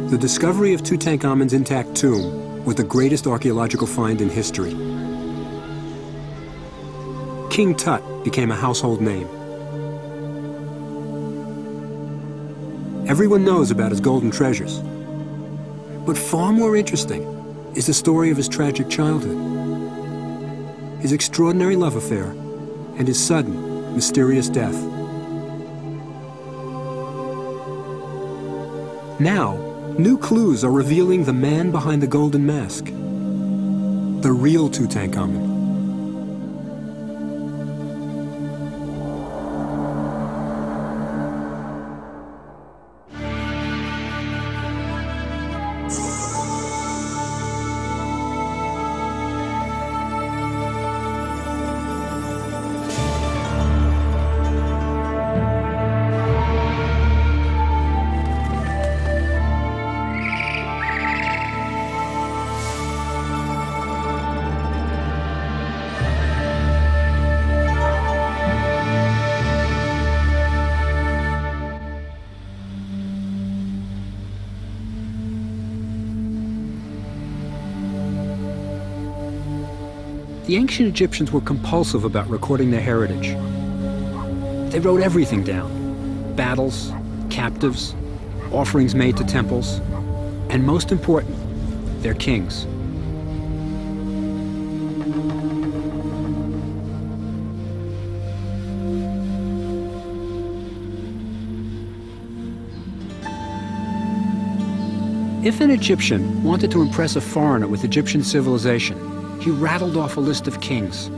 The discovery of Tutankhamun's intact tomb was the greatest archaeological find in history. King Tut became a household name. Everyone knows about his golden treasures. But far more interesting is the story of his tragic childhood, his extraordinary love affair, and his sudden, mysterious death. Now, new clues are revealing the man behind the golden mask, the real Tutankhamun. The ancient Egyptians were compulsive about recording their heritage. They wrote everything down: battles, captives, offerings made to temples, and most important, their kings. If an Egyptian wanted to impress a foreigner with Egyptian civilization, he rattled off a list of kings.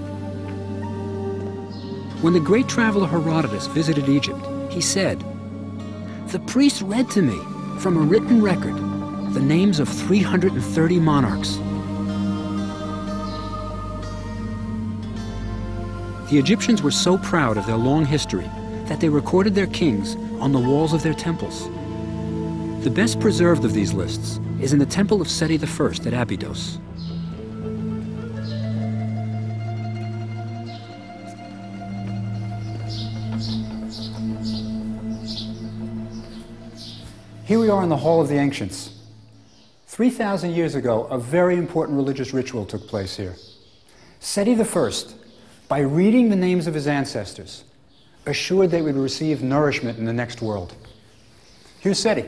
When the great traveler Herodotus visited Egypt, he said, "The priests read to me, from a written record, the names of 330 monarchs." The Egyptians were so proud of their long history that they recorded their kings on the walls of their temples. The best preserved of these lists is in the temple of Seti I at Abydos. Here we are in the Hall of the Ancients. 3,000 years ago, a very important religious ritual took place here. Seti I, by reading the names of his ancestors, assured they would receive nourishment in the next world. Here's Seti.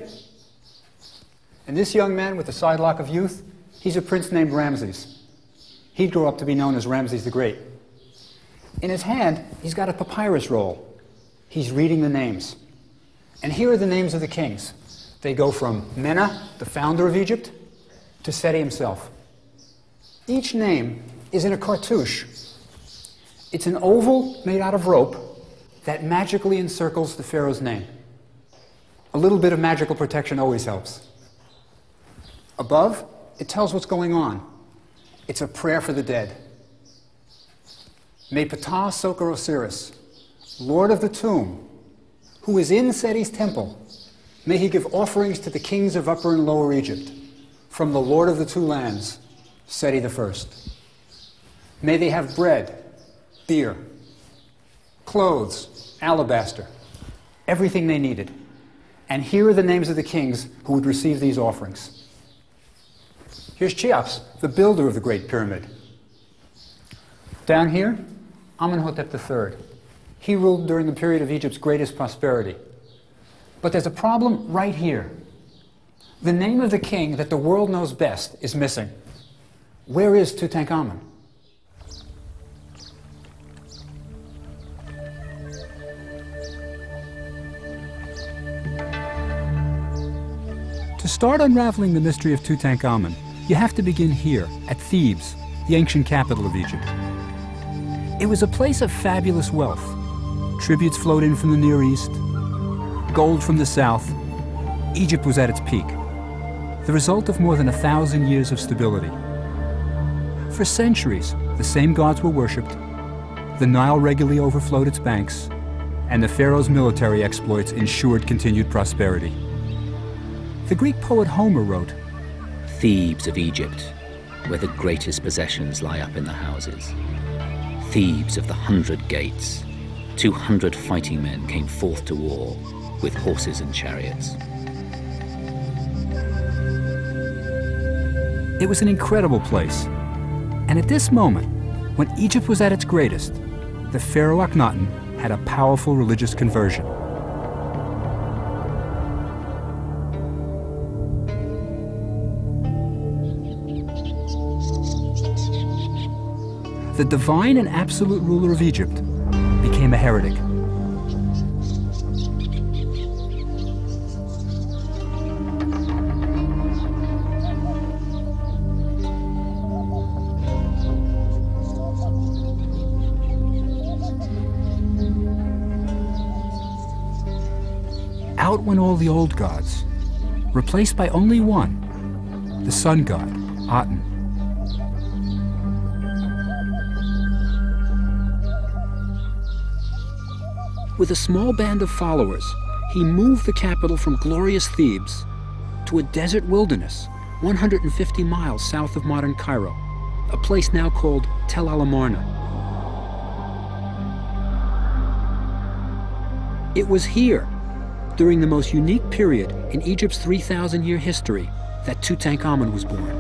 And this young man with the sidelock of youth, he's a prince named Ramses. He'd grow up to be known as Ramses the Great. In his hand, he's got a papyrus roll. He's reading the names. And here are the names of the kings. They go from Mena, the founder of Egypt, to Seti himself. Each name is in a cartouche. It's an oval made out of rope that magically encircles the pharaoh's name. A little bit of magical protection always helps. Above, it tells what's going on. It's a prayer for the dead. May Ptah succor Osiris, Lord of the tomb, who is in Seti's temple, may he give offerings to the kings of Upper and Lower Egypt, from the Lord of the two lands, Seti I. May they have bread, beer, clothes, alabaster, everything they needed. And here are the names of the kings who would receive these offerings. Here's Cheops, the builder of the Great Pyramid. Down here, Amenhotep III. He ruled during the period of Egypt's greatest prosperity. But there's a problem right here. The name of the king that the world knows best is missing. Where is Tutankhamun? To start unraveling the mystery of Tutankhamun, you have to begin here, at Thebes, the ancient capital of Egypt. It was a place of fabulous wealth. Tributes flowed in from the Near East, gold from the south. Egypt was at its peak, the result of more than 1,000 years of stability. For centuries, the same gods were worshipped, the Nile regularly overflowed its banks, and the pharaoh's military exploits ensured continued prosperity. The Greek poet Homer wrote, "Thebes of Egypt, where the greatest possessions lie up in the houses. Thebes of the 100 gates, 200 fighting men came forth to war, with horses and chariots." It was an incredible place. And at this moment, when Egypt was at its greatest, the pharaoh Akhenaten had a powerful religious conversion. The divine and absolute ruler of Egypt became a heretic. Out went all the old gods, replaced by only one, the sun god, Aten. With a small band of followers, he moved the capital from glorious Thebes to a desert wilderness 150 miles south of modern Cairo, a place now called Tel al-Amarna. It was here, during the most unique period in Egypt's 3,000-year history, that Tutankhamun was born.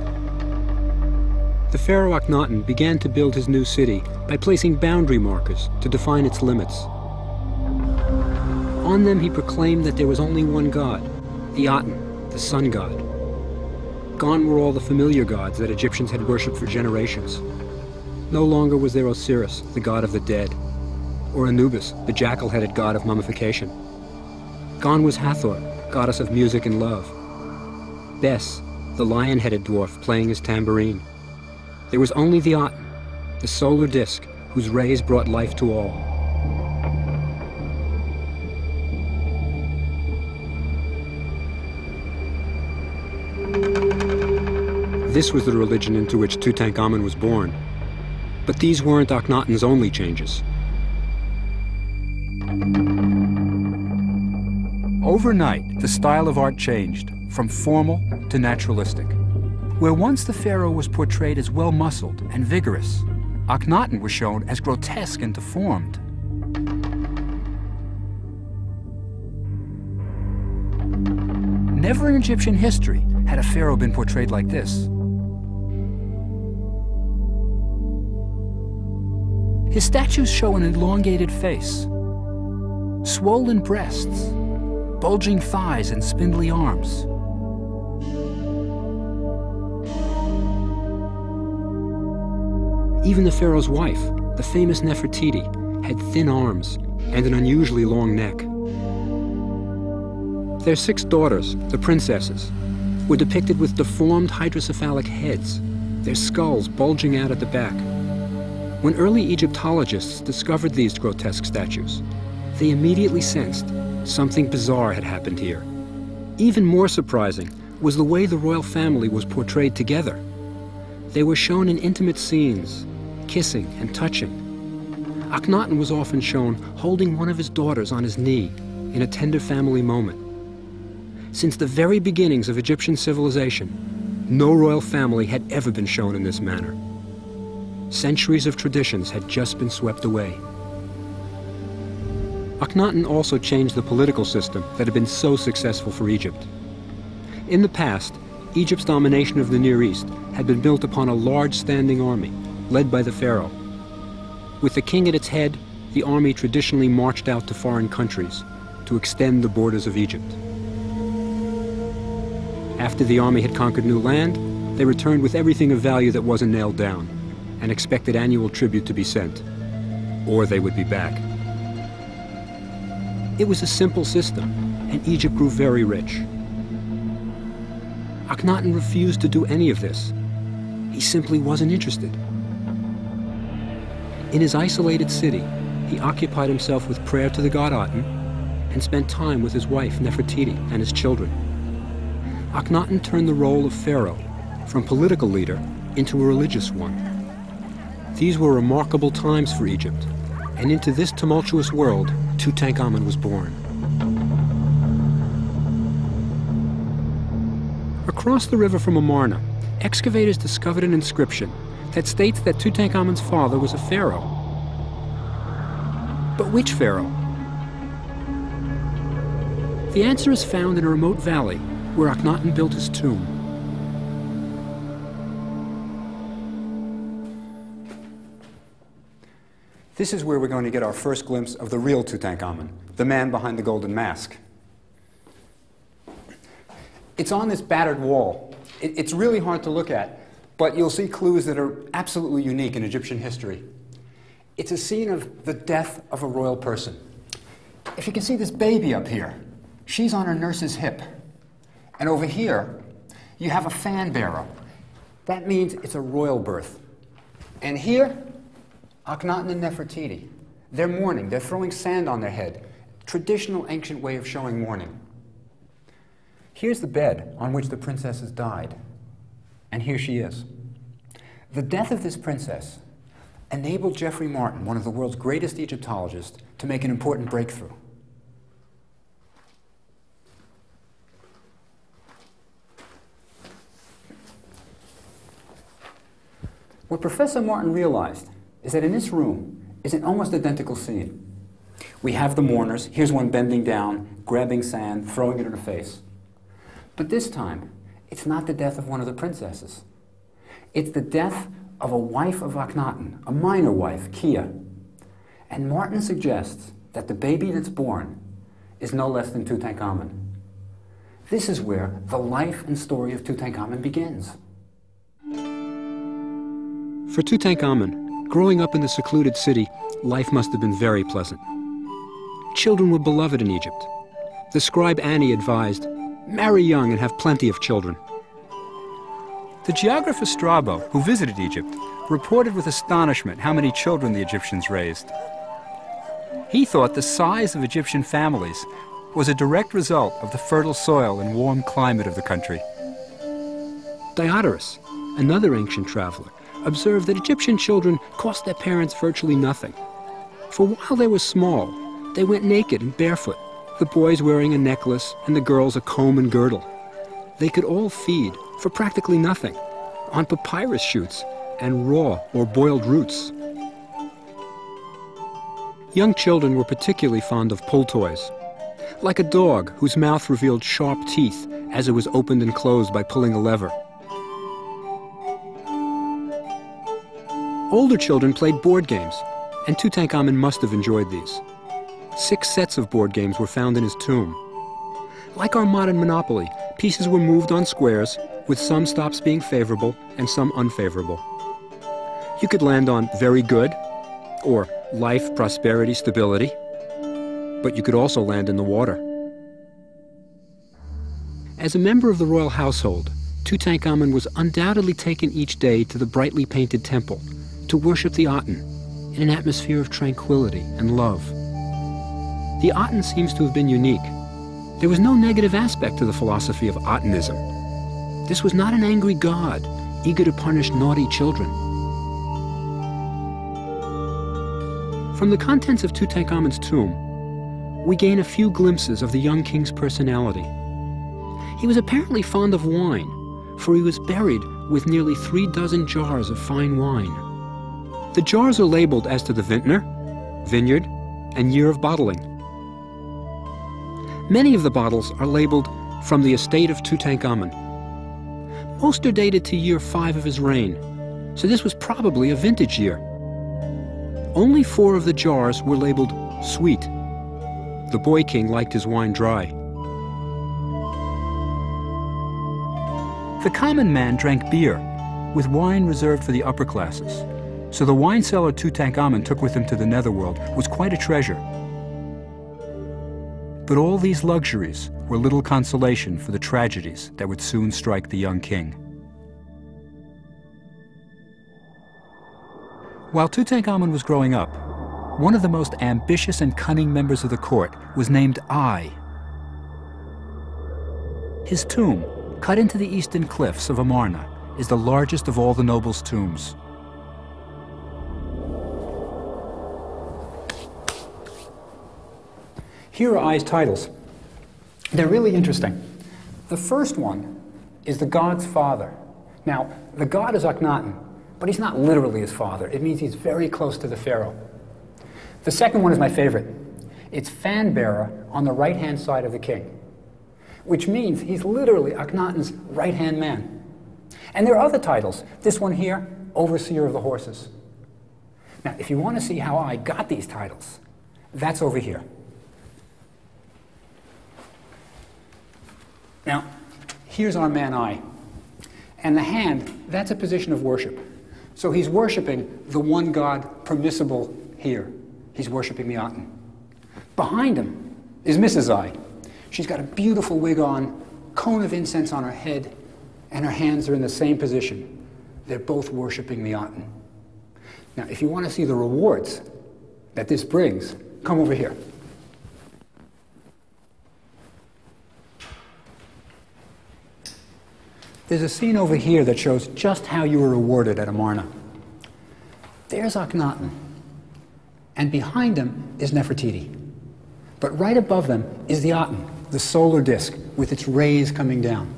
The pharaoh Akhenaten began to build his new city by placing boundary markers to define its limits. On them he proclaimed that there was only one god, the Aten, the sun god. Gone were all the familiar gods that Egyptians had worshipped for generations. No longer was there Osiris, the god of the dead, or Anubis, the jackal-headed god of mummification. Gone was Hathor, goddess of music and love. Bes, the lion-headed dwarf playing his tambourine. There was only the Aten, the solar disk whose rays brought life to all. This was the religion into which Tutankhamun was born. But these weren't Akhenaten's only changes. Overnight, the style of art changed from formal to naturalistic. Where once the pharaoh was portrayed as well-muscled and vigorous, Akhenaten was shown as grotesque and deformed. Never in Egyptian history had a pharaoh been portrayed like this. His statues show an elongated face, swollen breasts, bulging thighs and spindly arms. Even the pharaoh's wife, the famous Nefertiti, had thin arms and an unusually long neck. Their 6 daughters, the princesses, were depicted with deformed hydrocephalic heads, their skulls bulging out at the back. When early Egyptologists discovered these grotesque statues, they immediately sensed something bizarre had happened here. Even more surprising was the way the royal family was portrayed together. They were shown in intimate scenes, kissing and touching. Akhenaten was often shown holding one of his daughters on his knee in a tender family moment. Since the very beginnings of Egyptian civilization, no royal family had ever been shown in this manner. Centuries of traditions had just been swept away. Akhenaten also changed the political system that had been so successful for Egypt. In the past, Egypt's domination of the Near East had been built upon a large standing army, led by the pharaoh. With the king at its head, the army traditionally marched out to foreign countries to extend the borders of Egypt. After the army had conquered new land, they returned with everything of value that wasn't nailed down, and expected annual tribute to be sent, or they would be back. It was a simple system, and Egypt grew very rich. Akhenaten refused to do any of this. He simply wasn't interested. In his isolated city, he occupied himself with prayer to the god Aten and spent time with his wife Nefertiti and his children. Akhenaten turned the role of pharaoh from political leader into a religious one. These were remarkable times for Egypt, and into this tumultuous world, Tutankhamun was born. Across the river from Amarna, excavators discovered an inscription that states that Tutankhamun's father was a pharaoh. But which pharaoh? The answer is found in a remote valley where Akhenaten built his tomb. This is where we're going to get our first glimpse of the real Tutankhamun, the man behind the golden mask. It's on this battered wall. It's really hard to look at, but you'll see clues that are absolutely unique in Egyptian history. It's a scene of the death of a royal person. If you can see this baby up here, she's on her nurse's hip. And over here, you have a fan bearer. That means it's a royal birth. And here, Akhenaten and Nefertiti. They're mourning. They're throwing sand on their head. Traditional ancient way of showing mourning. Here's the bed on which the princess has died. And here she is. The death of this princess enabled Geoffrey Martin, one of the world's greatest Egyptologists, to make an important breakthrough. What Professor Martin realized is that in this room is an almost identical scene. We have the mourners. Here's one bending down, grabbing sand, throwing it in her face. But this time, it's not the death of one of the princesses. It's the death of a wife of Akhenaten, a minor wife, Kia. And Martin suggests that the baby that's born is no less than Tutankhamun. This is where the life and story of Tutankhamun begins. For Tutankhamun, growing up in the secluded city, life must have been very pleasant. Children were beloved in Egypt. The scribe Annie advised, marry young and have plenty of children. The geographer Strabo, who visited Egypt, reported with astonishment how many children the Egyptians raised. He thought the size of Egyptian families was a direct result of the fertile soil and warm climate of the country. Diodorus, another ancient traveler, observed that Egyptian children cost their parents virtually nothing. For while they were small, they went naked and barefoot, the boys wearing a necklace and the girls a comb and girdle. They could all feed, for practically nothing, on papyrus shoots and raw or boiled roots. Young children were particularly fond of pull toys, like a dog whose mouth revealed sharp teeth as it was opened and closed by pulling a lever. Older children played board games, and Tutankhamun must have enjoyed these. 6 sets of board games were found in his tomb. Like our modern Monopoly, pieces were moved on squares, with some stops being favorable and some unfavorable. You could land on very good, or life, prosperity, stability, but you could also land in the water. As a member of the royal household, Tutankhamun was undoubtedly taken each day to the brightly painted temple to worship the Aten in an atmosphere of tranquility and love. The Aten seems to have been unique. There was no negative aspect to the philosophy of Atenism. This was not an angry god, eager to punish naughty children. From the contents of Tutankhamun's tomb, we gain a few glimpses of the young king's personality. He was apparently fond of wine, for he was buried with nearly 3 dozen jars of fine wine. The jars are labeled as to the vintner, vineyard, and year of bottling. Many of the bottles are labeled from the estate of Tutankhamun. Most are dated to year 5 of his reign, so this was probably a vintage year. Only 4 of the jars were labeled sweet. The boy king liked his wine dry. The common man drank beer, with wine reserved for the upper classes. So the wine cellar Tutankhamun took with him to the netherworld was quite a treasure. But all these luxuries were little consolation for the tragedies that would soon strike the young king. While Tutankhamun was growing up, one of the most ambitious and cunning members of the court was named Ai. His tomb, cut into the eastern cliffs of Amarna, is the largest of all the nobles' tombs. Here are Ai's titles. They're really interesting. The first one is the god's father. Now, the god is Akhenaten, but he's not literally his father. It means he's very close to the pharaoh. The second one is my favorite. It's fan bearer on the right-hand side of the king, which means he's literally Akhenaten's right-hand man. And there are other titles. This one here, overseer of the horses. Now, if you want to see how I got these titles, that's over here. Now, here's our man I. And the hand, that's a position of worship. So he's worshiping the one God permissible here. He's worshiping the Aten. Behind him is Mrs. I. She's got a beautiful wig on, cone of incense on her head, and her hands are in the same position. They're both worshiping the Aten. Now, if you want to see the rewards that this brings, come over here. There's a scene over here that shows just how you were rewarded at Amarna. There's Akhenaten, and behind him is Nefertiti. But right above them is the Aten, the solar disk, with its rays coming down.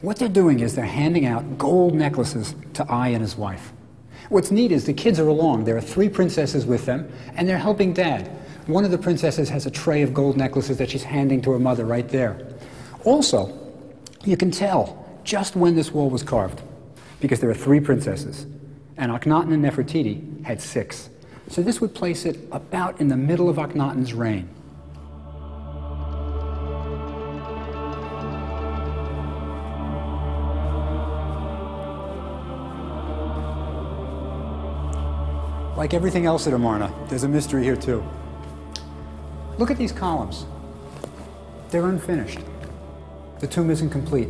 What they're doing is they're handing out gold necklaces to Ai and his wife. What's neat is the kids are along. There are 3 princesses with them, and they're helping Dad. One of the princesses has a tray of gold necklaces that she's handing to her mother right there. Also, you can tell just when this wall was carved, because there are 3 princesses, and Akhenaten and Nefertiti had 6. So this would place it about in the middle of Akhenaten's reign. Like everything else at Amarna, there's a mystery here too. Look at these columns. They're unfinished. The tomb isn't complete.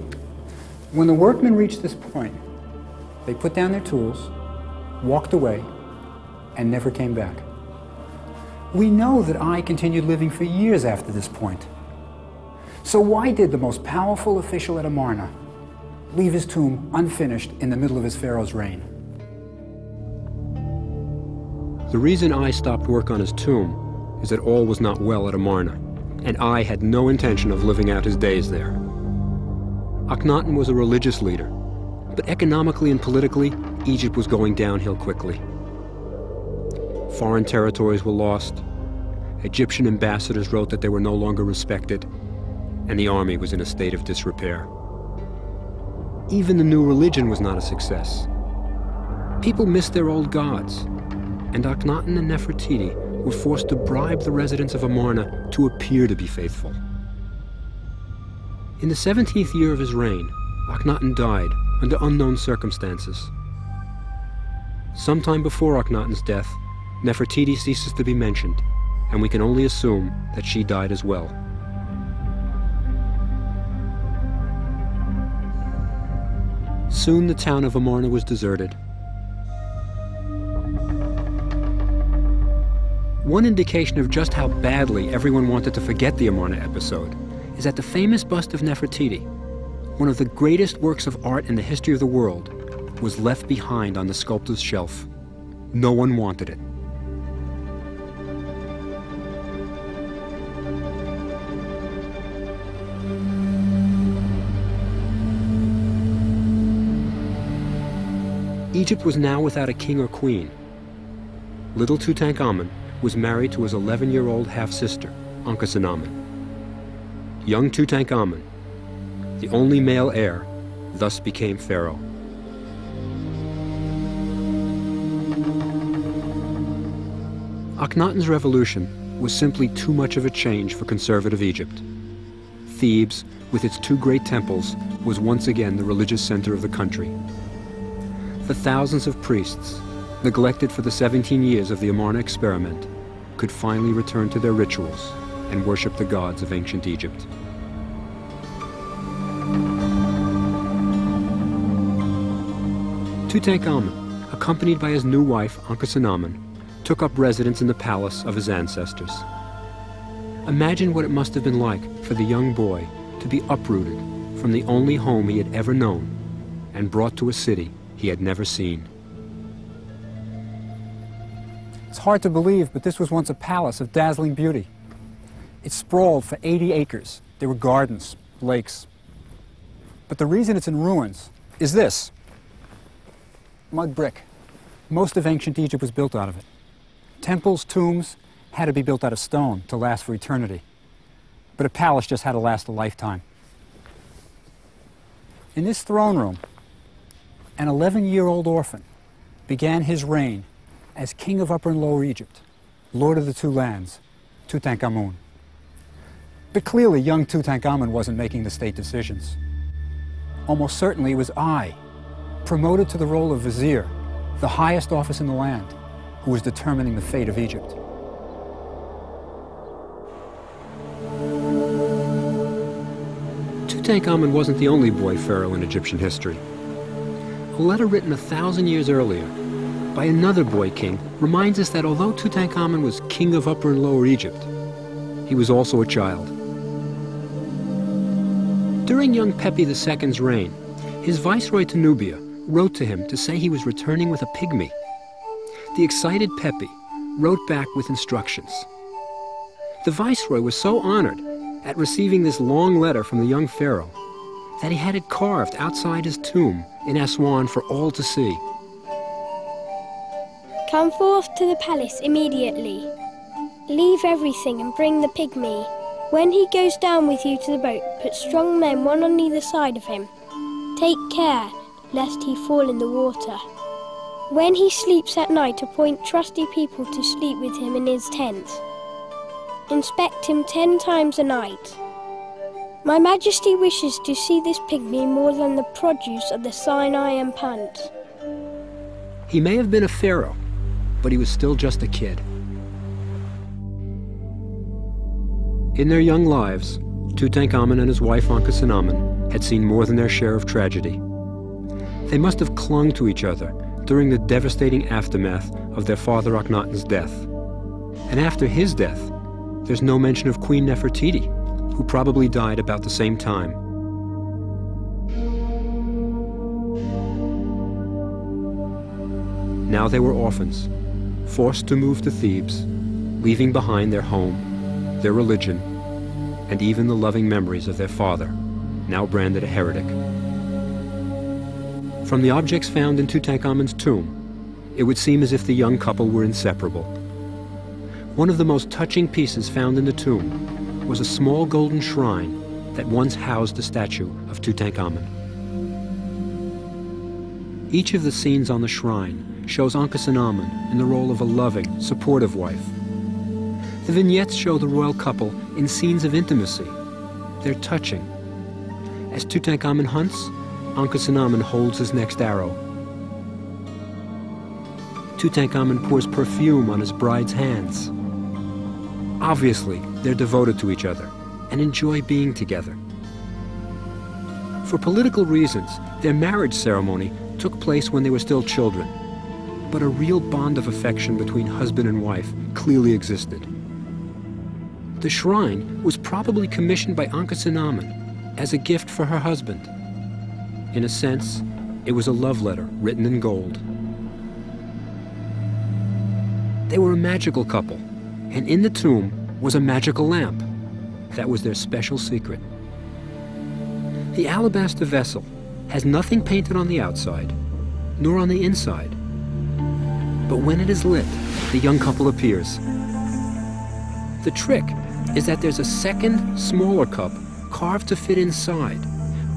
When the workmen reached this point, they put down their tools, walked away, and never came back. We know that Ai continued living for years after this point. So why did the most powerful official at Amarna leave his tomb unfinished in the middle of his pharaoh's reign? The reason Ai stopped work on his tomb is that all was not well at Amarna, and Ai had no intention of living out his days there. Akhenaten was a religious leader, but economically and politically, Egypt was going downhill quickly. Foreign territories were lost, Egyptian ambassadors wrote that they were no longer respected, and the army was in a state of disrepair. Even the new religion was not a success. People missed their old gods, and Akhenaten and Nefertiti were forced to bribe the residents of Amarna to appear to be faithful. In the 17th year of his reign, Akhenaten died under unknown circumstances. Sometime before Akhenaten's death, Nefertiti ceases to be mentioned, and we can only assume that she died as well. Soon the town of Amarna was deserted. One indication of just how badly everyone wanted to forget the Amarna episode is that the famous bust of Nefertiti, one of the greatest works of art in the history of the world, was left behind on the sculptor's shelf. No one wanted it. Egypt was now without a king or queen. Little Tutankhamun was married to his 11-year-old half-sister, Ankhesenamun. Young Tutankhamun, the only male heir, thus became pharaoh. Akhenaten's revolution was simply too much of a change for conservative Egypt. Thebes, with its 2 great temples, was once again the religious center of the country. The thousands of priests, neglected for the 17 years of the Amarna experiment, could finally return to their rituals and worship the gods of ancient Egypt. Tutankhamun, accompanied by his new wife, Ankhesenamun, took up residence in the palace of his ancestors. Imagine what it must have been like for the young boy to be uprooted from the only home he had ever known and brought to a city he had never seen. It's hard to believe, but this was once a palace of dazzling beauty. It sprawled for 80 acres. There were gardens, lakes. But the reason it's in ruins is this: mud brick. Most of ancient Egypt was built out of it. Temples, tombs had to be built out of stone to last for eternity. But a palace just had to last a lifetime. In this throne room, an 11-year-old orphan began his reign as king of Upper and Lower Egypt, lord of the two lands, Tutankhamun. But clearly, young Tutankhamun wasn't making the state decisions. Almost certainly it was I, promoted to the role of vizier, the highest office in the land, who was determining the fate of Egypt. Tutankhamun wasn't the only boy pharaoh in Egyptian history. A letter written 1,000 years earlier by another boy king reminds us that although Tutankhamun was king of Upper and Lower Egypt, he was also a child. During young Pepi II's reign, his viceroy to Nubia wrote to him to say he was returning with a pygmy. The excited Pepi wrote back with instructions. The viceroy was so honored at receiving this long letter from the young pharaoh that he had it carved outside his tomb in Aswan for all to see. Come forth to the palace immediately. Leave everything and bring the pygmy. When he goes down with you to the boat, put strong men one on either side of him. Take care lest he fall in the water. When he sleeps at night, appoint trusty people to sleep with him in his tent. Inspect him 10 times a night. My Majesty wishes to see this pygmy more than the produce of the Sinai and Punt. He may have been a pharaoh, but he was still just a kid. In their young lives, Tutankhamun and his wife Ankhesenamun had seen more than their share of tragedy. They must have clung to each other during the devastating aftermath of their father Akhenaten's death. And after his death, there's no mention of Queen Nefertiti, who probably died about the same time. Now they were orphans, forced to move to Thebes, leaving behind their home, their religion, and even the loving memories of their father, now branded a heretic. From the objects found in Tutankhamun's tomb, it would seem as if the young couple were inseparable. One of the most touching pieces found in the tomb was a small golden shrine that once housed a statue of Tutankhamun. Each of the scenes on the shrine shows Ankhesenamun in the role of a loving, supportive wife. The vignettes show the royal couple in scenes of intimacy. They're touching. As Tutankhamun hunts, Ankhesenamun holds his next arrow. Tutankhamun pours perfume on his bride's hands. Obviously, they're devoted to each other and enjoy being together. For political reasons, their marriage ceremony took place when they were still children, but a real bond of affection between husband and wife clearly existed. The shrine was probably commissioned by Ankhesenamun as a gift for her husband. In a sense, it was a love letter written in gold. They were a magical couple, and in the tomb was a magical lamp. That was their special secret. The alabaster vessel has nothing painted on the outside, nor on the inside. But when it is lit, the young couple appears. The trick is that there's a second, smaller cup carved to fit inside,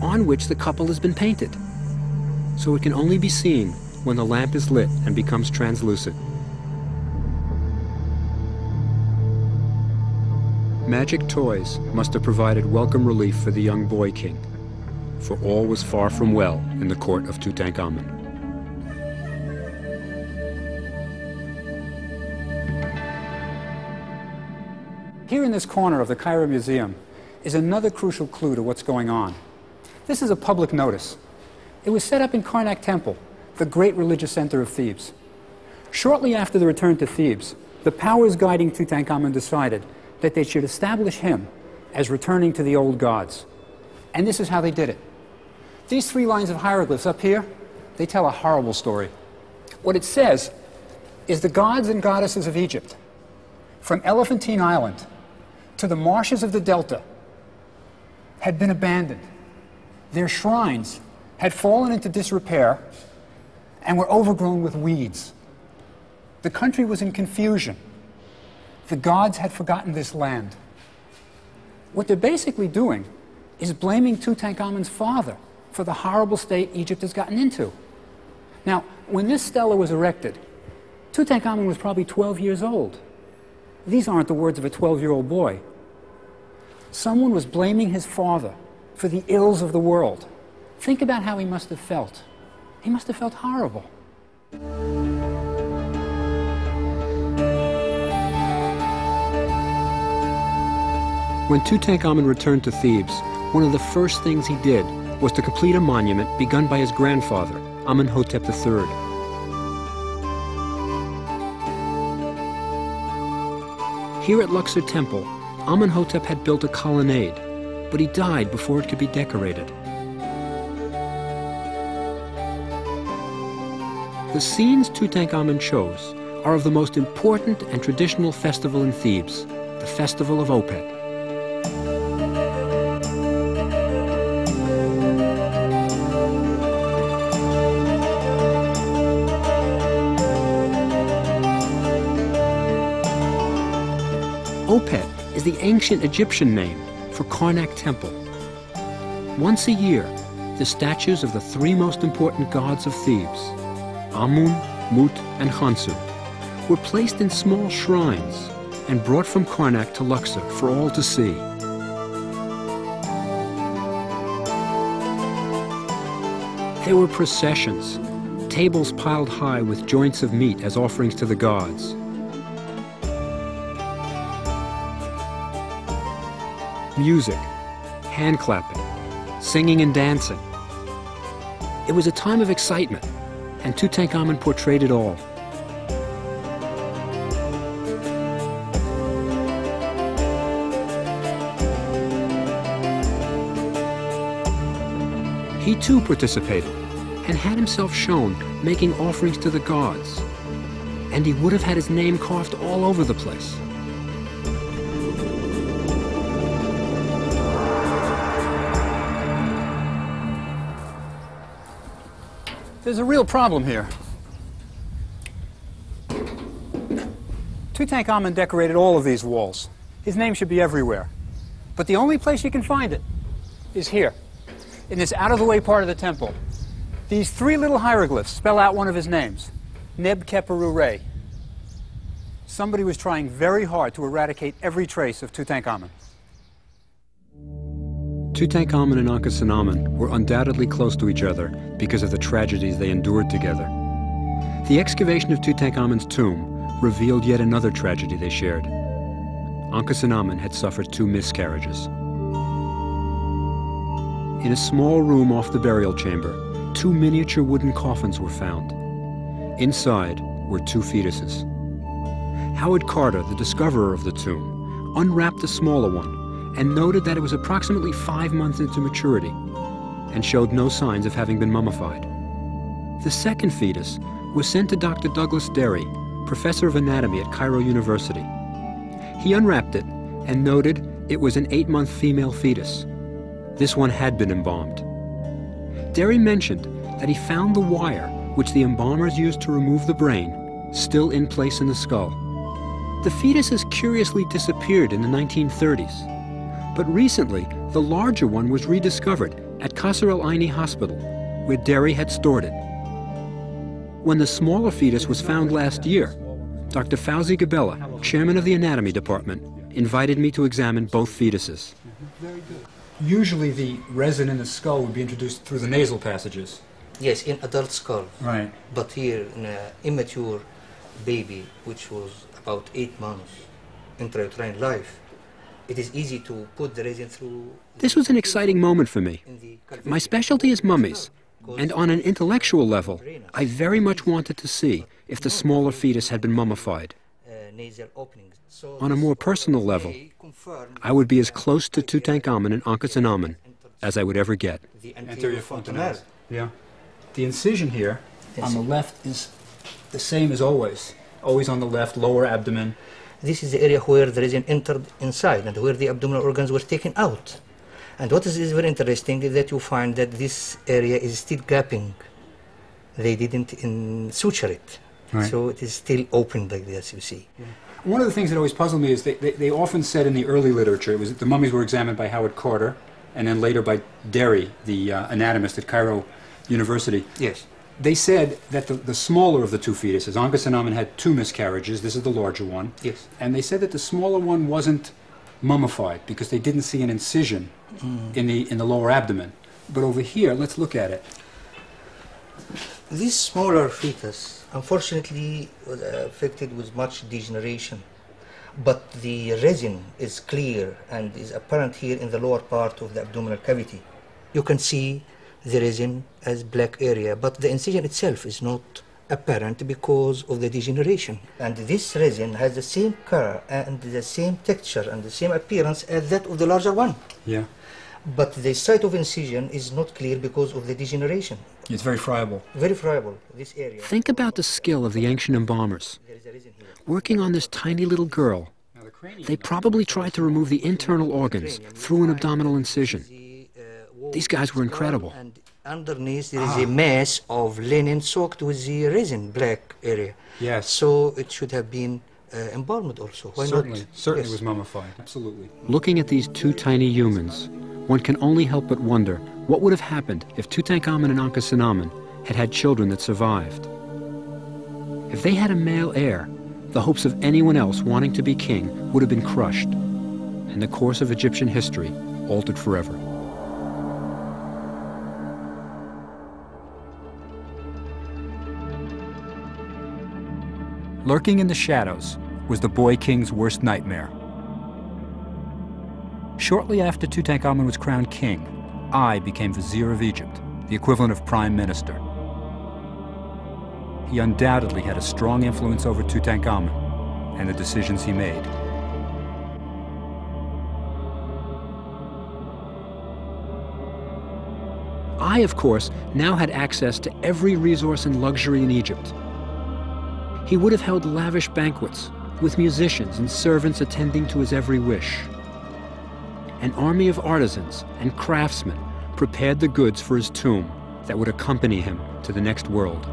on which the couple has been painted. So it can only be seen when the lamp is lit and becomes translucent. Magic toys must have provided welcome relief for the young boy king, for all was far from well in the court of Tutankhamun. Here in this corner of the Cairo Museum is another crucial clue to what's going on. This is a public notice. It was set up in Karnak Temple, the great religious center of Thebes. Shortly after the return to Thebes, the powers guiding Tutankhamun decided that they should establish him as returning to the old gods. And this is how they did it. These 3 lines of hieroglyphs up here, they tell a horrible story. What it says is the gods and goddesses of Egypt, from Elephantine Island to the marshes of the Delta, had been abandoned. Their shrines had fallen into disrepair and were overgrown with weeds. The country was in confusion. The gods had forgotten this land. What they're basically doing is blaming Tutankhamun's father for the horrible state Egypt has gotten into. Now, when this stela was erected, Tutankhamun was probably 12 years old. These aren't the words of a 12-year-old boy. Someone was blaming his father for the ills of the world. Think about how he must have felt. He must have felt horrible. When Tutankhamun returned to Thebes, one of the first things he did was to complete a monument begun by his grandfather, Amenhotep III. Here at Luxor Temple, Amenhotep had built a colonnade, but he died before it could be decorated. The scenes Tutankhamun chose are of the most important and traditional festival in Thebes, the Festival of Opet. Opet is the ancient Egyptian name for Karnak Temple. Once a year, the statues of the three most important gods of Thebes, Amun, Mut, and Khonsu, were placed in small shrines and brought from Karnak to Luxor for all to see. There were processions, tables piled high with joints of meat as offerings to the gods. Music, hand clapping, singing and dancing. It was a time of excitement, and Tutankhamun portrayed it all. He too participated and had himself shown making offerings to the gods, and he would have had his name carved all over the place. There's a real problem here. Tutankhamun decorated all of these walls. His name should be everywhere. But the only place you can find it is here, in this out-of-the-way part of the temple. These three little hieroglyphs spell out one of his names, Neb-Keperu-Re. Somebody was trying very hard to eradicate every trace of Tutankhamun. Tutankhamun and Ankhesenamun were undoubtedly close to each other because of the tragedies they endured together. The excavation of Tutankhamun's tomb revealed yet another tragedy they shared. Ankhesenamun had suffered 2 miscarriages. In a small room off the burial chamber, 2 miniature wooden coffins were found. Inside were 2 fetuses. Howard Carter, the discoverer of the tomb, unwrapped the smaller one and noted that it was approximately 5 months into maturity and showed no signs of having been mummified. The second fetus was sent to Dr. Douglas Derry, professor of anatomy at Cairo University. He unwrapped it and noted it was an 8-month female fetus. This one had been embalmed. Derry mentioned that he found the wire which the embalmers used to remove the brain still in place in the skull. The fetuses curiously disappeared in the 1930s. But recently, the larger one was rediscovered at Qasr Al Aini Hospital, where Derry had stored it. When the smaller fetus was found last year, Dr. Fauzi Gabella, chairman of the anatomy department, invited me to examine both fetuses. Usually the resin in the skull would be introduced through the nasal passages. Yes, in adult skull. Right. But here, in an immature baby, which was about 8 months, intrauterine life, it is easy to put the resin through. This was an exciting moment for me. My specialty is mummies, and on an intellectual level, I very much wanted to see if the smaller fetus had been mummified. On a more personal level, I would be as close to Tutankhamun and Ankhesenamun as I would ever get. The anterior fontanelle. Yeah. The incision here on the left is the same as always. Always on the left, lower abdomen. This is the area where the resin entered inside and where the abdominal organs were taken out. And what is very interesting is that you find that this area is still gapping. They didn't suture it. Right. So it is still open like this, you see. Yeah. One of the things that always puzzled me is they often said in the early literature, it was the mummies were examined by Howard Carter and then later by Derry, the anatomist at Cairo University. Yes. They said that the smaller of the two fetuses, Ankhesenamun had 2 miscarriages, this is the larger one. Yes. And they said that the smaller one wasn't mummified because they didn't see an incision in the lower abdomen. But over here, let's look at it. This smaller fetus, unfortunately, was affected with much degeneration. But the resin is clear and is apparent here in the lower part of the abdominal cavity. You can see the resin as black area, but the incision itself is not apparent because of the degeneration. And this resin has the same color and the same texture and the same appearance as that of the larger one. Yeah. But the site of incision is not clear because of the degeneration. It's very friable. Very friable, this area. Think about the skill of the ancient embalmers. There is a resin here. Working on this tiny little girl, they probably tried to remove the internal organs through an abdominal incision. These guys were incredible. And underneath there is a mass of linen soaked with the resin, black area. Yes. So it should have been embalmed also. Why Certainly. not? Certainly Yes. was mummified. Absolutely. Looking at these 2 tiny humans, one can only help but wonder what would have happened if Tutankhamun and Ankhesenamun had had children that survived. If they had a male heir, the hopes of anyone else wanting to be king would have been crushed, and the course of Egyptian history altered forever. Lurking in the shadows was the boy king's worst nightmare. Shortly after Tutankhamun was crowned king, I became vizier of Egypt, the equivalent of prime minister. He undoubtedly had a strong influence over Tutankhamun and the decisions he made. I, of course, now had access to every resource and luxury in Egypt. He would have held lavish banquets, with musicians and servants attending to his every wish. An army of artisans and craftsmen prepared the goods for his tomb that would accompany him to the next world.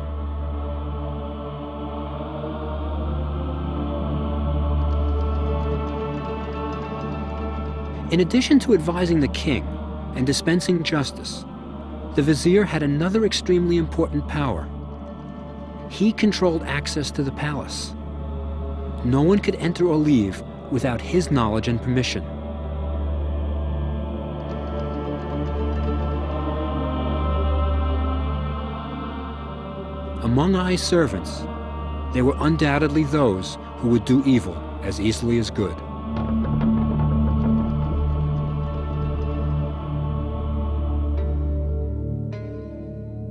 In addition to advising the king and dispensing justice, the vizier had another extremely important power. He controlled access to the palace. No one could enter or leave without his knowledge and permission. Among Ai's servants, there were undoubtedly those who would do evil as easily as good.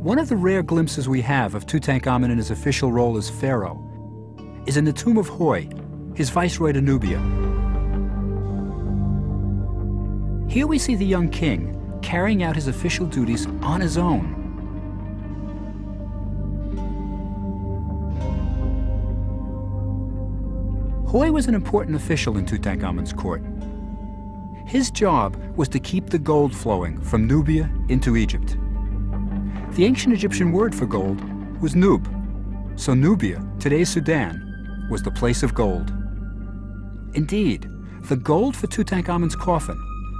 One of the rare glimpses we have of Tutankhamun in his official role as pharaoh is in the tomb of Hoi, his viceroy to Nubia. Here we see the young king carrying out his official duties on his own. Hoi was an important official in Tutankhamun's court. His job was to keep the gold flowing from Nubia into Egypt. The ancient Egyptian word for gold was Nub, so Nubia, today's Sudan, was the place of gold. Indeed, the gold for Tutankhamun's coffin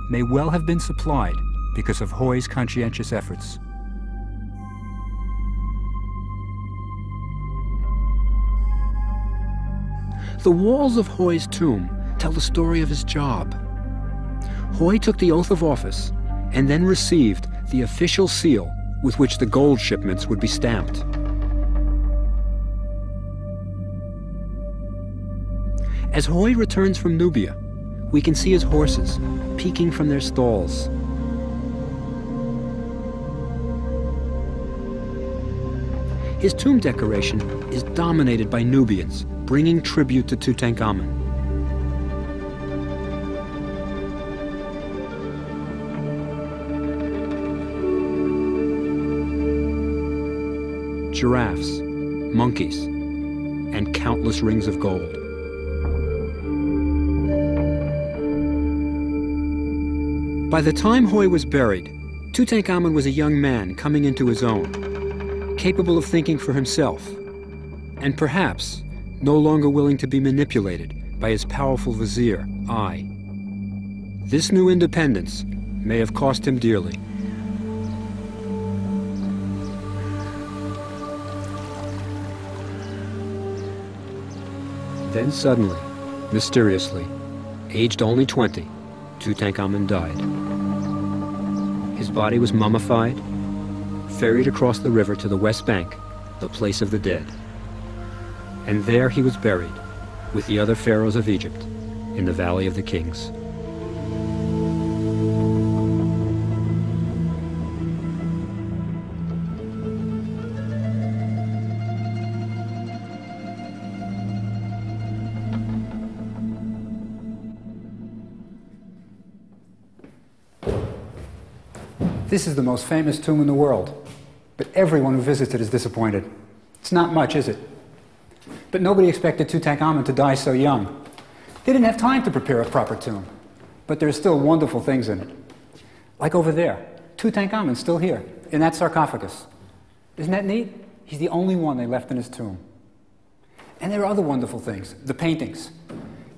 may well have been supplied because of Hoi's conscientious efforts. The walls of Hoi's tomb tell the story of his job. Hoi took the oath of office and then received the official seal with which the gold shipments would be stamped. As Hoi returns from Nubia, we can see his horses peeking from their stalls. His tomb decoration is dominated by Nubians bringing tribute to Tutankhamun. Giraffes, monkeys, and countless rings of gold. By the time Hoi was buried, Tutankhamun was a young man coming into his own, capable of thinking for himself, and perhaps no longer willing to be manipulated by his powerful vizier, Ai. This new independence may have cost him dearly. Then suddenly, mysteriously, aged only 20, Tutankhamun died. His body was mummified, ferried across the river to the West Bank, the place of the dead. And there he was buried, with the other pharaohs of Egypt, in the Valley of the Kings. This is the most famous tomb in the world, but everyone who visits it is disappointed. It's not much, is it? But nobody expected Tutankhamun to die so young. They didn't have time to prepare a proper tomb, but there are still wonderful things in it. Like over there, Tutankhamun's still here, in that sarcophagus. Isn't that neat? He's the only one they left in his tomb. And there are other wonderful things, the paintings.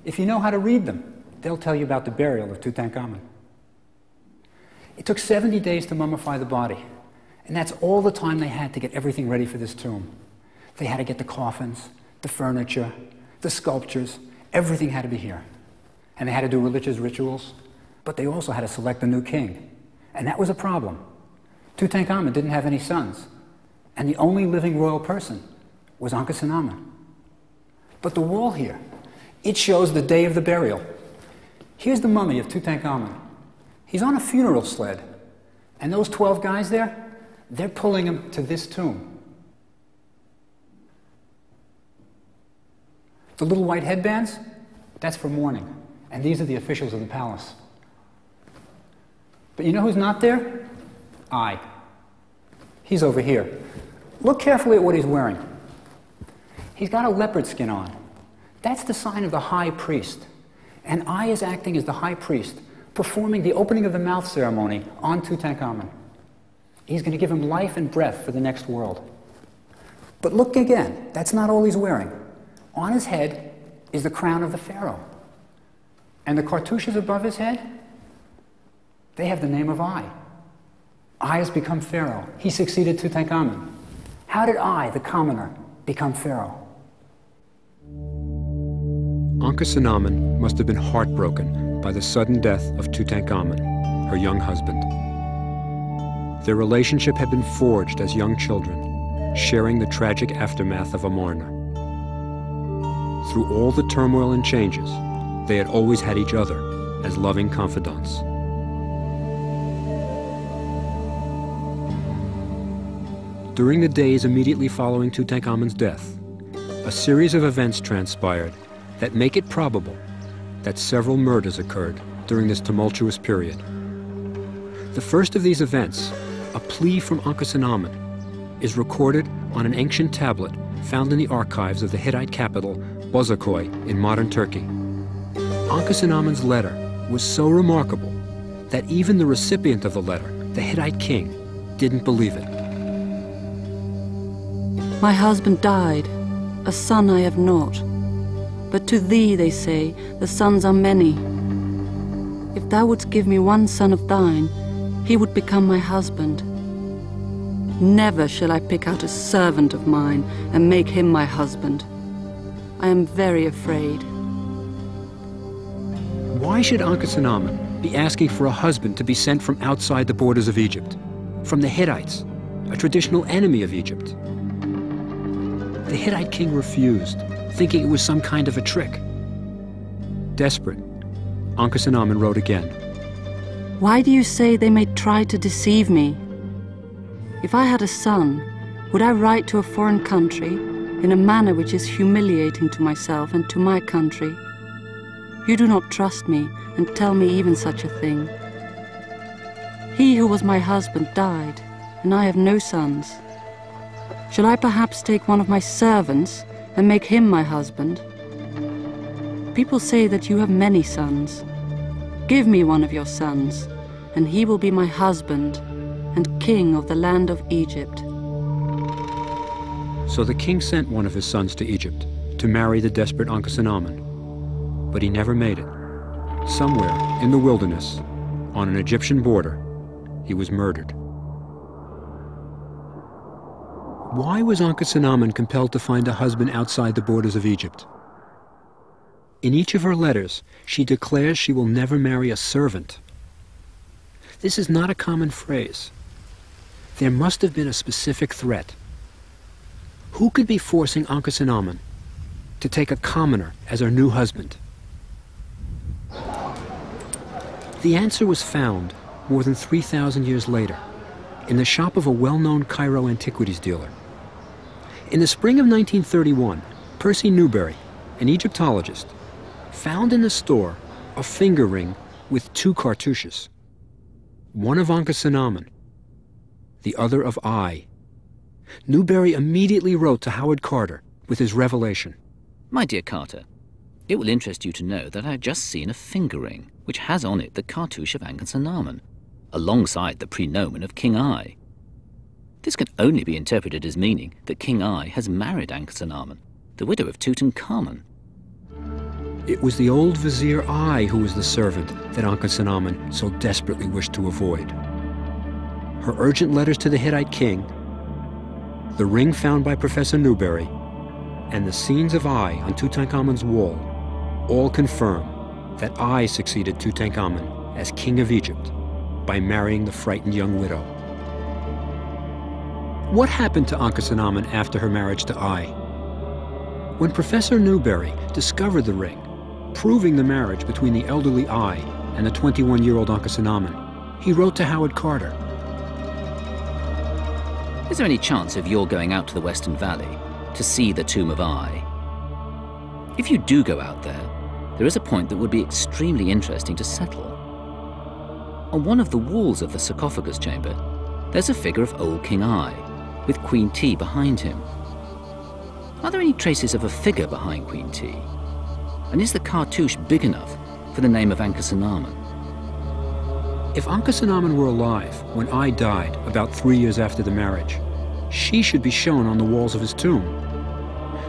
If you know how to read them, they'll tell you about the burial of Tutankhamun. It took 70 days to mummify the body, and that's all the time they had to get everything ready for this tomb. They had to get the coffins, the furniture, the sculptures, everything had to be here. And they had to do religious rituals, but they also had to select a new king. And that was a problem. Tutankhamun didn't have any sons, and the only living royal person was Ankhesenamun. But the wall here, it shows the day of the burial. Here's the mummy of Tutankhamun. He's on a funeral sled, and those 12 guys there, they're pulling him to this tomb. The little white headbands, that's for mourning, and these are the officials of the palace. But you know who's not there? I. He's over here. Look carefully at what he's wearing. He's got a leopard skin on. That's the sign of the high priest. And I is acting as the high priest, performing the opening of the mouth ceremony on Tutankhamun. He's going to give him life and breath for the next world. But look again, that's not all he's wearing. On his head is the crown of the pharaoh. And the cartouches above his head, they have the name of I. I has become pharaoh. He succeeded Tutankhamun. How did I, the commoner, become pharaoh? Ankhesenamun must have been heartbroken by the sudden death of Tutankhamun, her young husband. Their relationship had been forged as young children, sharing the tragic aftermath of Amarna. Through all the turmoil and changes, they had always had each other as loving confidants. During the days immediately following Tutankhamun's death, a series of events transpired that make it probable that several murders occurred during this tumultuous period. The first of these events, a plea from Ankhesenamun, is recorded on an ancient tablet found in the archives of the Hittite capital, Bozaköy, in modern Turkey. Ankhesenamun's letter was so remarkable that even the recipient of the letter, the Hittite king, didn't believe it. My husband died, a son I have not. But to thee, they say, the sons are many. If thou wouldst give me one son of thine, he would become my husband. Never shall I pick out a servant of mine and make him my husband. I am very afraid. Why should Ankhesenamun be asking for a husband to be sent from outside the borders of Egypt, from the Hittites, a traditional enemy of Egypt? The Hittite king refused, thinking it was some kind of a trick. Desperate, Ankhesenamun wrote again. Why do you say they may try to deceive me? If I had a son, would I write to a foreign country in a manner which is humiliating to myself and to my country? You do not trust me and tell me even such a thing. He who was my husband died, and I have no sons. Shall I perhaps take one of my servants and make him my husband? People say that you have many sons. Give me one of your sons, and he will be my husband and king of the land of Egypt. So the king sent one of his sons to Egypt to marry the desperate Ankhesenamun. But he never made it. Somewhere in the wilderness, on an Egyptian border, he was murdered. Why was Ankhesenamun compelled to find a husband outside the borders of Egypt? In each of her letters, she declares she will never marry a servant. This is not a common phrase. There must have been a specific threat. Who could be forcing Ankhesenamun to take a commoner as her new husband? The answer was found more than 3,000 years later in the shop of a well-known Cairo antiquities dealer. In the spring of 1931, Percy Newberry, an Egyptologist, found in the store a finger ring with 2 cartouches, one of Ankhesenamun, the other of I. Newberry immediately wrote to Howard Carter with his revelation. My dear Carter, it will interest you to know that I have just seen a finger ring which has on it the cartouche of Ankhesenamun, alongside the prenomen of King I. This can only be interpreted as meaning that King I has married Ankhesenamun, the widow of Tutankhamun. It was the old Vizier I who was the servant that Ankhesenamun so desperately wished to avoid. Her urgent letters to the Hittite king, the ring found by Professor Newberry, and the scenes of I on Tutankhamun's wall all confirm that I succeeded Tutankhamun as king of Egypt by marrying the frightened young widow. What happened to Ankhesenamun after her marriage to I? When Professor Newberry discovered the ring, proving the marriage between the elderly I and the 21-year-old Ankhesenamun, he wrote to Howard Carter. Is there any chance of your going out to the Western Valley to see the tomb of I? If you do go out there, there is a point that would be extremely interesting to settle. On one of the walls of the sarcophagus chamber, there's a figure of old King I, with Queen T behind him. Are there any traces of a figure behind Queen T? And is the cartouche big enough for the name of Ankhesenamun? If Ankhesenamun were alive when I died about 3 years after the marriage, she should be shown on the walls of his tomb.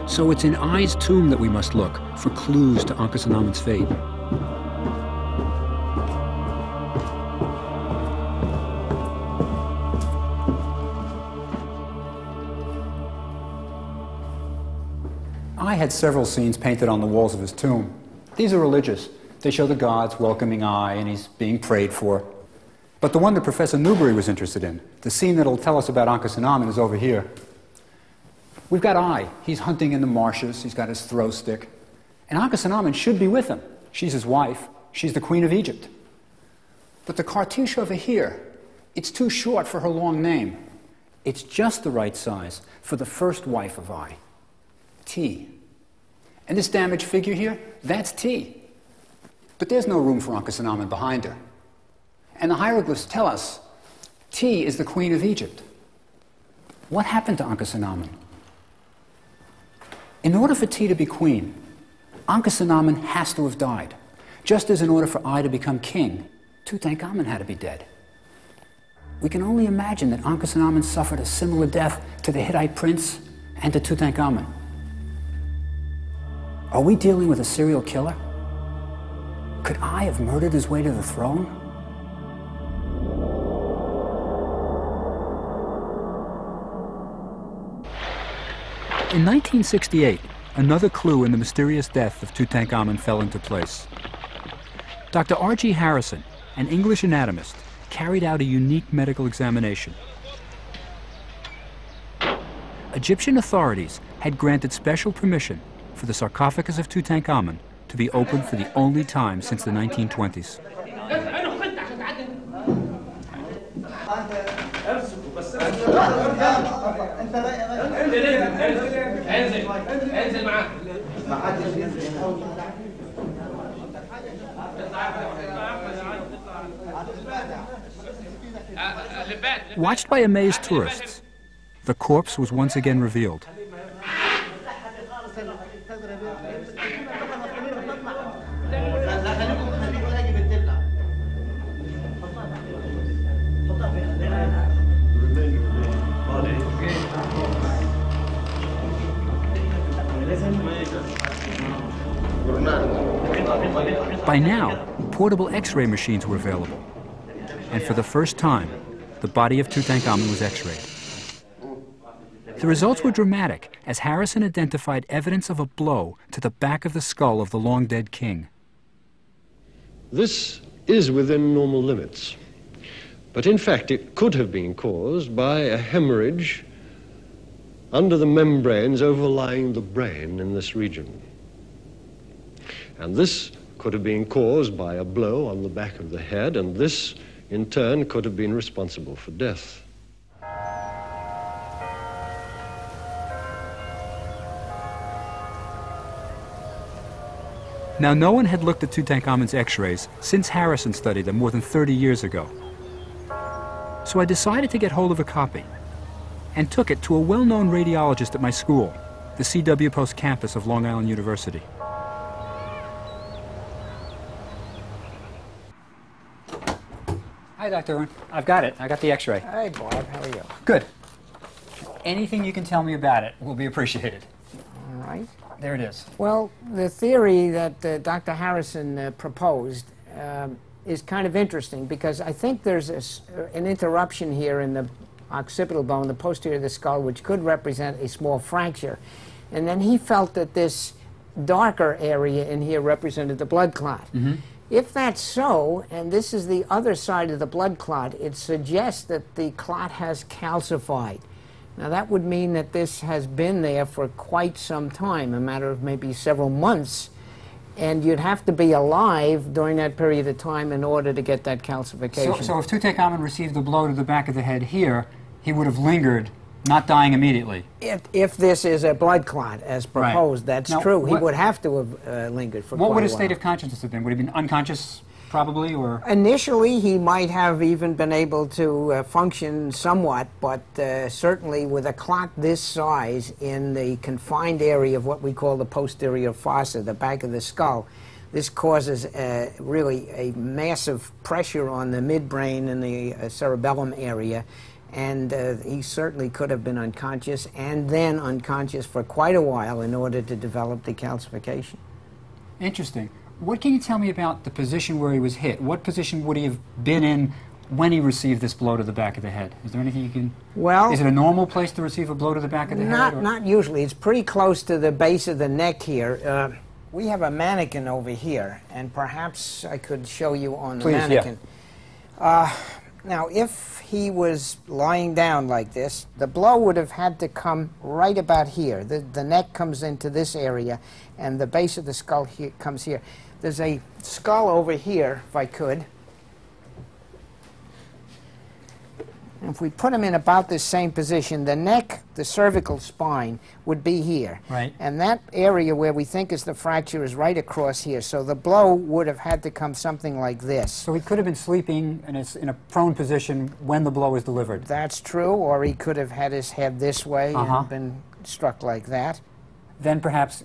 So it's in I's tomb that we must look for clues to Ankhesenamun's fate. I had several scenes painted on the walls of his tomb. These are religious. They show the gods welcoming I, and he's being prayed for. But the one that Professor Newberry was interested in, the scene that'll tell us about Ankhesenamun, is over here. We've got I. He's hunting in the marshes. He's got his throw stick. And Ankhesenamun should be with him. She's his wife. She's the Queen of Egypt. But the cartouche over here, it's too short for her long name. It's just the right size for the first wife of I, T. And this damaged figure here, that's T. But there's no room for Ankhesenamun behind her. And the hieroglyphs tell us T is the Queen of Egypt. What happened to Ankhesenamun? In order for T to be queen, Ankhesenamun has to have died. Just as in order for I to become king, Tutankhamun had to be dead. We can only imagine that Ankhesenamun suffered a similar death to the Hittite prince and to Tutankhamun. Are we dealing with a serial killer? Could I have murdered his way to the throne? In 1968, another clue in the mysterious death of Tutankhamun fell into place. Dr. R.G. Harrison, an English anatomist, carried out a unique medical examination. Egyptian authorities had granted special permission for the sarcophagus of Tutankhamun to be opened for the only time since the 1920s. Watched by amazed tourists, the corpse was once again revealed. By now, portable X-ray machines were available, and for the first time, the body of Tutankhamun was X-rayed. The results were dramatic, as Harrison identified evidence of a blow to the back of the skull of the long-dead king. This is within normal limits, but in fact it could have been caused by a hemorrhage under the membranes overlying the brain in this region. And this could have been caused by a blow on the back of the head, and this, in turn, could have been responsible for death. Now, no one had looked at Tutankhamun's x-rays since Harrison studied them more than 30 years ago. So I decided to get hold of a copy and took it to a well-known radiologist at my school, the C.W. Post campus of Long Island University. Hi, Dr. Owen. I've got it. I got the x-ray. Hey, Bob. How are you? Good. Anything you can tell me about it will be appreciated. All right. There it is. Well, the theory that Dr. Harrison proposed is kind of interesting, because I think there's an interruption here in the occipital bone, the posterior of the skull, which could represent a small fracture. And then he felt that this darker area in here represented the blood clot. Mm-hmm. If that's so, and this is the other side of the blood clot, it suggests that the clot has calcified. Now, that would mean that this has been there for quite some time, a matter of maybe several months, and you'd have to be alive during that period of time in order to get that calcification. So if Tutankhamun received a blow to the back of the head here, he would have lingered, not dying immediately. If this is a blood clot, as proposed, right. That's now, true. He would have to have lingered for quite a while. What would his state of consciousness have been? Would he have been unconscious, probably, or? Initially, he might have even been able to function somewhat, but certainly with a clot this size in the confined area of what we call the posterior fossa, the back of the skull, this causes really a massive pressure on the midbrain and the cerebellum area, and he certainly could have been unconscious and then unconscious for quite a while in order to develop the calcification. Interesting. What can you tell me about the position where he was hit? What position would he have been in when he received this blow to the back of the head? Is there anything you can... Well... Is it a normal place to receive a blow to the back of the head? Or? Not usually. It's pretty close to the base of the neck here. We have a mannequin over here, and perhaps I could show you on the mannequin. Yeah. Now, if he was lying down like this, the blow would have had to come right about here. The neck comes into this area, and the base of the skull here comes here. There's a skull over here, if I could. And if we put him in about this same position, the neck, the cervical spine, would be here. Right. And that area where we think is the fracture is right across here. So the blow would have had to come something like this. So he could have been sleeping in a prone position when the blow was delivered. That's true, or he could have had his head this way and been struck like that. Then perhaps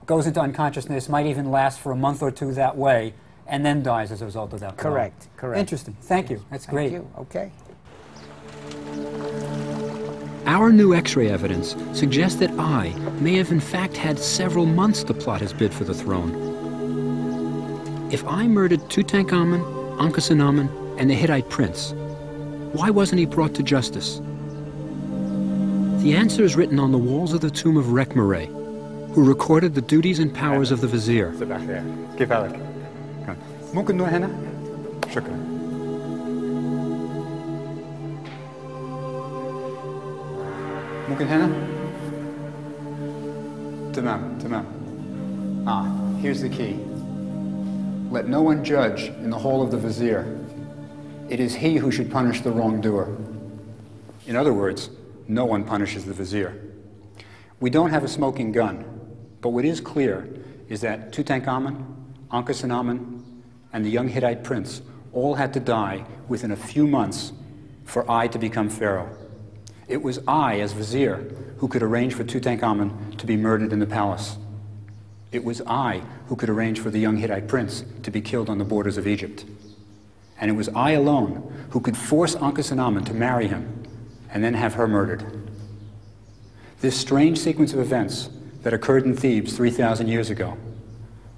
goes into unconsciousness, might even last for a month or two that way, and then dies as a result of that blow. Correct, correct. Interesting. Thank you. That's great. Thank you. Okay. Our new X-ray evidence suggests that I may have in fact had several months to plot his bid for the throne. If I murdered Tutankhamun, Ankhesenamun, and the Hittite prince, why wasn't he brought to justice? The answer is written on the walls of the tomb of Rekhmire, who recorded the duties and powers of the vizier. ممكن هنا؟ تمام. Here's the key. Let no one judge in the hall of the vizier. It is he who should punish the wrongdoer. In other words, no one punishes the vizier. We don't have a smoking gun, but what is clear is that Tutankhamun, Ankhesenamun, and the young Hittite prince all had to die within a few months for I to become pharaoh. It was I, as vizier, who could arrange for Tutankhamun to be murdered in the palace. It was I who could arrange for the young Hittite prince to be killed on the borders of Egypt. And it was I alone who could force Ankhesenamun to marry him and then have her murdered. This strange sequence of events that occurred in Thebes 3,000 years ago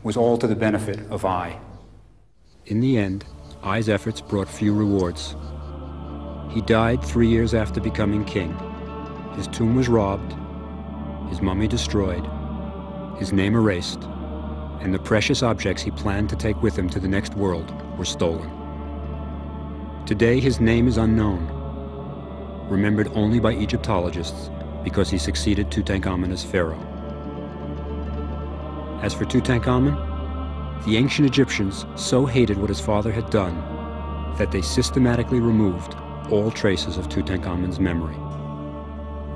was all to the benefit of I. In the end, I's efforts brought few rewards. He died 3 years after becoming king. his tomb was robbed, his mummy destroyed, his name erased, and the precious objects he planned to take with him to the next world were stolen. Today his name is unknown, remembered only by Egyptologists because he succeeded Tutankhamun as pharaoh. As for Tutankhamun, the ancient Egyptians so hated what his father had done that they systematically removed all traces of Tutankhamun's memory.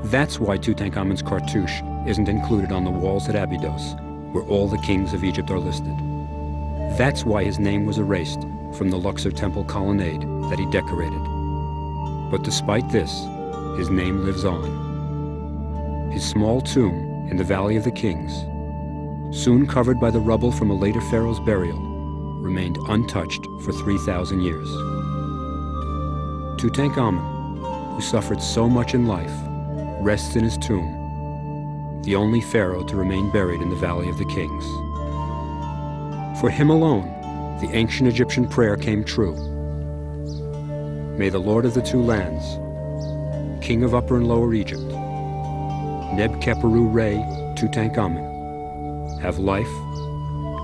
That's why Tutankhamun's cartouche isn't included on the walls at Abydos, where all the kings of Egypt are listed. That's why his name was erased from the Luxor temple colonnade that he decorated. But despite this, his name lives on. His small tomb in the Valley of the Kings, soon covered by the rubble from a later pharaoh's burial, remained untouched for 3,000 years. Tutankhamun, who suffered so much in life, rests in his tomb, the only pharaoh to remain buried in the Valley of the Kings. For him alone, the ancient Egyptian prayer came true. May the Lord of the two lands, King of Upper and Lower Egypt, Neb-Keperu-Re Tutankhamun, have life,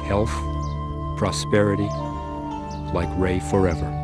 health, prosperity, like Re forever.